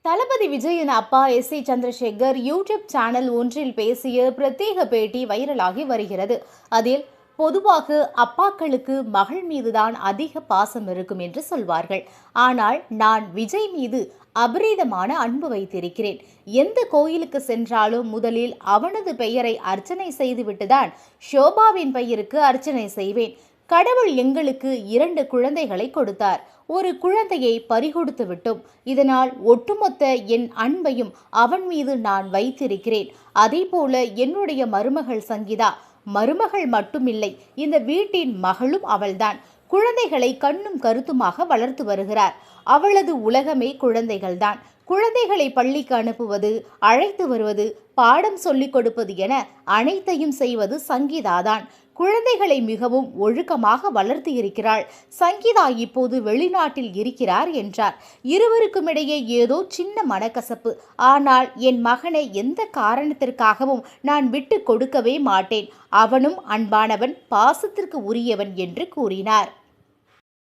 தளபதி விஜயின் அப்பா SA. Chandrasekhar YouTube channel ஒன்றில் பேசிய பிரத்யேக பேட்டி வைரலாகி வருகிறது. அதில் பொதுவாக அப்பாக்களுக்கு மகள் மீதுதான் அதிக பாசம் இருக்கும் என்று சொல்வார்கள். ஆனால் நான் விஜய் மீது அபரீதமான அன்பு வைத்திருக்கிறேன். எந்த கோயிலுக்கு சென்றாலும் முதலில் அவனது பெயரை அர்ச்சனை செய்துவிட்டுதான் ஷோபாவின் பெயருக்கு அர்ச்சனை செய்வேன். கடவுள் எங்களுக்கு 2 குழந்தைகளை கொடுத்தார். ஒரு குழந்தையை பறிகொடுத்து விட்டோம். இதனால் ஒட்டுமொத்த என் அன்பையும் அவன் மீது நான் வைத்திருக்கிறேன். அதேபோல என்னுடைய மருமகள் சங்கீதா மருமகள் மட்டுமில்லை, இந்த வீட்டின் மகளும் அவள்தான். குழந்தைகளை கண்ணும் கருத்துமாக வளர்த்து வருகிறார். அவளது உலகமே குழந்தைகள்தான். குழந்தைகளை பள்ளிக்கு அனுப்புவது, அழைத்து வருவது, பாடம் சொல்லிக் கொடுப்பது என அனைத்தையும் செய்வது சங்கீதாதான். குழந்தைகளை மிகவும் ஒழுக்கமாக வளர்த்து இருக்கிறாள். சங்கீதா இப்போது வெளிநாட்டில் இருக்கிறார் என்றார். இருவருக்கும் இடையே ஏதோ சின்ன மனக்கசப்பு. ஆனால் என் மகனை எந்த காரணத்திற்காகவும் நான் விட்டு கொடுக்கவே மாட்டேன். அவனும் அன்பானவன், பாசத்திற்கு உரியவன் என்று கூறினார்.